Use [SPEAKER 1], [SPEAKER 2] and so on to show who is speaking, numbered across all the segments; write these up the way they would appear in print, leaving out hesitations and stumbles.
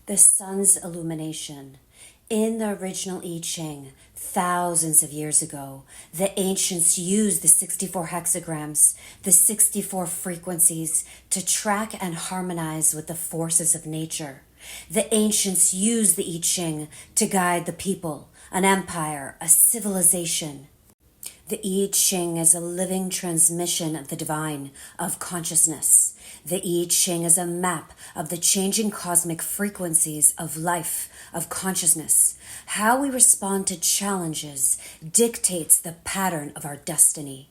[SPEAKER 1] The sun's illumination. In the original I Ching, thousands of years ago, the ancients used the 64 hexagrams, the 64 frequencies, to track and harmonize with the forces of nature. The ancients used the I Ching to guide the people, an empire, a civilization. The I Ching is a living transmission of the divine, of consciousness. The I Ching is a map of the changing cosmic frequencies of life, of consciousness. How we respond to challenges dictates the pattern of our destiny.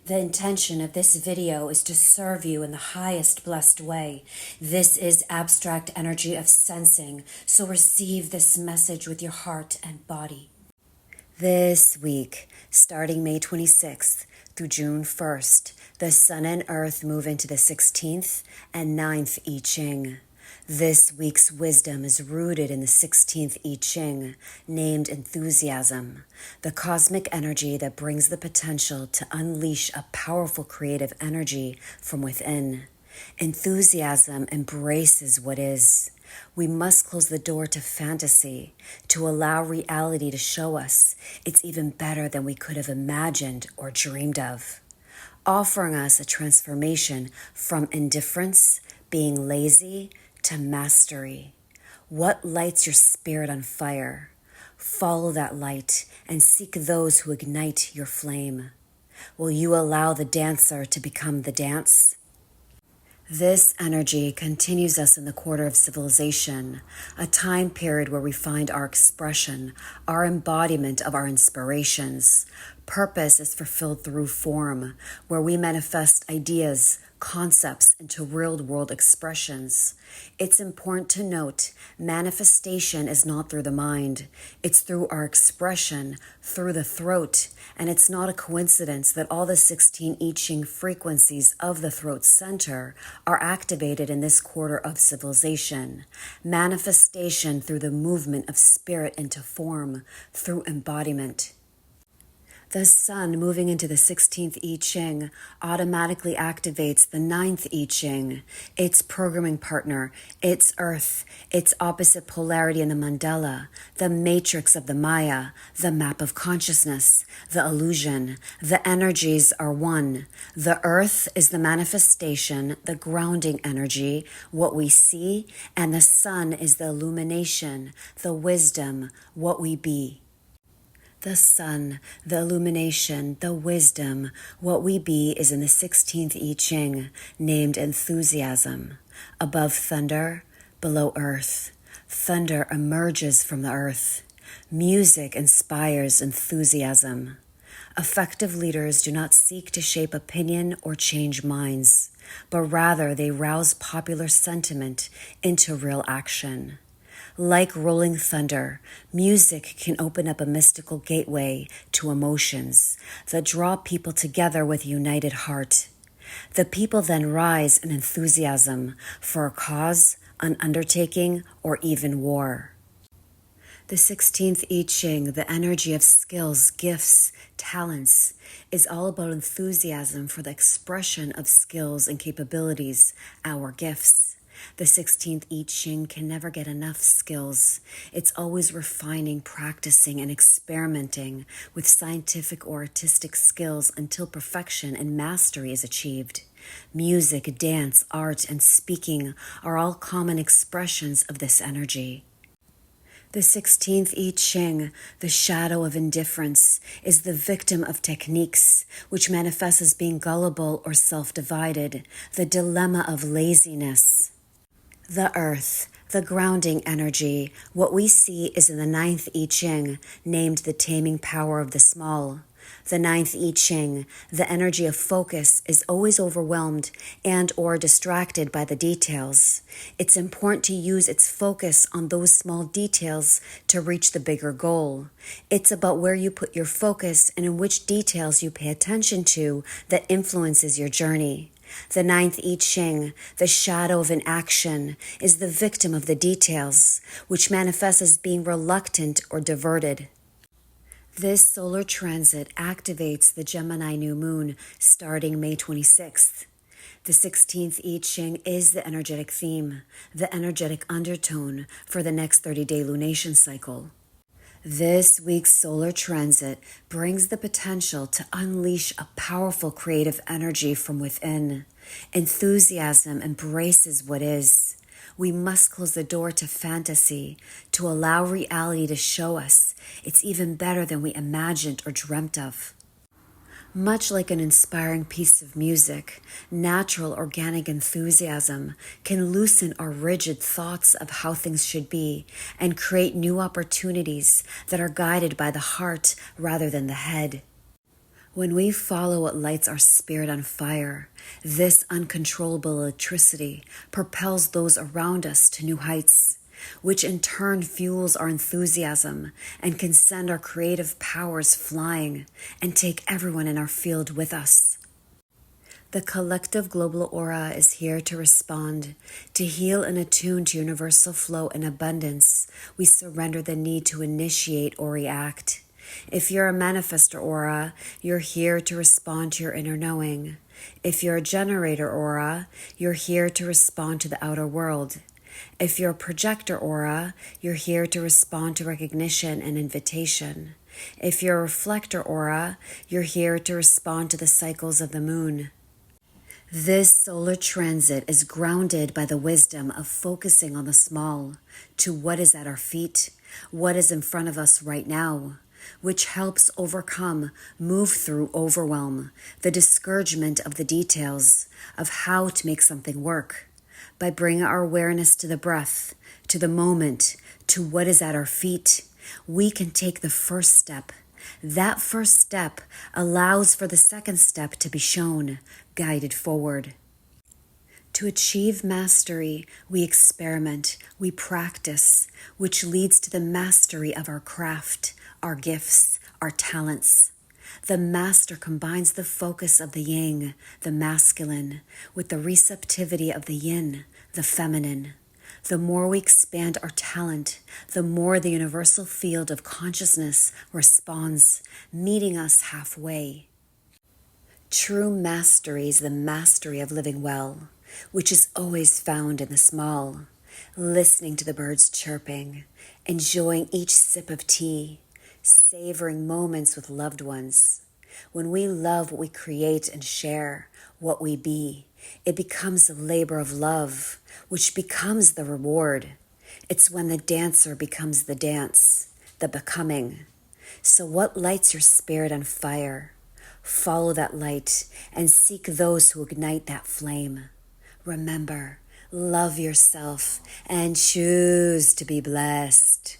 [SPEAKER 1] The intention of this video is to serve you in the highest blessed way. This is abstract energy of sensing, so receive this message with your heart and body. This week, starting May 26th through June 1st, the Sun and Earth move into the 16th and 9th I Ching. This week's wisdom is rooted in the 16th I Ching, named enthusiasm, the cosmic energy that brings the potential to unleash a powerful creative energy from within. Enthusiasm embraces what is. We must close the door to fantasy, to allow reality to show us it's even better than we could have imagined or dreamed of, offering us a transformation from indifference, being lazy, to mastery. What lights your spirit on fire? Follow that light and seek those who ignite your flame. Will you allow the dancer to become the dance? This energy continues us in the quarter of civilization, a time period where we find our expression, our embodiment of our inspirations. Purpose is fulfilled through form, where we manifest ideas, concepts into real-world expressions. It's important to note, manifestation is not through the mind. It's through our expression, through the throat, and it's not a coincidence that all the 16 I Ching frequencies of the throat center are activated in this quarter of civilization. Manifestation through the movement of spirit into form, through embodiment. The sun moving into the 16th I Ching automatically activates the 9th I Ching, its programming partner, its earth, its opposite polarity in the mandala, the matrix of the Maya, the map of consciousness, the illusion. The energies are one. The earth is the manifestation, the grounding energy, what we see, and the sun is the illumination, the wisdom, what we be. The sun, the illumination, the wisdom, what we be is in the 16th I Ching, named enthusiasm. Above thunder, below earth. Thunder emerges from the earth. Music inspires enthusiasm. Effective leaders do not seek to shape opinion or change minds, but rather they rouse popular sentiment into real action. Like rolling thunder, music can open up a mystical gateway to emotions that draw people together with a united heart. The people then rise in enthusiasm for a cause, an undertaking, or even war. The 16th I Ching, the energy of skills, gifts, talents, is all about enthusiasm for the expression of skills and capabilities, our gifts. The 16th I Ching can never get enough skills. It's always refining, practicing, and experimenting with scientific or artistic skills until perfection and mastery is achieved. Music, dance, art, and speaking are all common expressions of this energy. The 16th I Ching, the shadow of indifference, is the victim of techniques, which manifests as being gullible or self-divided, the dilemma of laziness. The earth, the grounding energy, what we see is in the 9th I Ching, named the taming power of the small. The 9th I Ching, the energy of focus, is always overwhelmed and or distracted by the details. It's important to use its focus on those small details to reach the bigger goal. It's about where you put your focus and in which details you pay attention to that influences your journey. The 9th I Ching, the shadow of inaction, is the victim of the details, which manifests as being reluctant or diverted. This solar transit activates the Gemini new moon starting May 26th. The 16th I Ching is the energetic theme, the energetic undertone for the next 30-day lunation cycle. This week's solar transit brings the potential to unleash a powerful creative energy from within. Enthusiasm embraces what is. We must close the door to fantasy, to allow reality to show us it's even better than we imagined or dreamt of. Much like an inspiring piece of music, natural organic enthusiasm can loosen our rigid thoughts of how things should be and create new opportunities that are guided by the heart rather than the head. When we follow what lights our spirit on fire, this uncontrollable electricity propels those around us to new heights, which in turn fuels our enthusiasm and can send our creative powers flying and take everyone in our field with us. The collective global aura is here to respond, to heal and attune to universal flow and abundance. We surrender the need to initiate or react. If you're a manifestor aura, you're here to respond to your inner knowing. If you're a generator aura, you're here to respond to the outer world. If you're a projector aura, you're here to respond to recognition and invitation. If you're a reflector aura, you're here to respond to the cycles of the moon. This solar transit is grounded by the wisdom of focusing on the small, to what is at our feet, what is in front of us right now, which helps move through overwhelm, the discouragement of the details of how to make something work. By bringing our awareness to the breath, to the moment, to what is at our feet, we can take the first step. That first step allows for the second step to be shown, guided forward. To achieve mastery, we experiment, we practice, which leads to the mastery of our craft, our gifts, our talents. The master combines the focus of the yang, the masculine, with the receptivity of the yin, the feminine. The more we expand our talent, the more the universal field of consciousness responds, meeting us halfway. True mastery is the mastery of living well, which is always found in the small, listening to the birds chirping, enjoying each sip of tea, savoring moments with loved ones. When we love what we create and share, what we be, it becomes a labor of love, which becomes the reward. It's when the dancer becomes the dance, the becoming. So what lights your spirit on fire? Follow that light and seek those who ignite that flame. Remember, love yourself and choose to be blessed.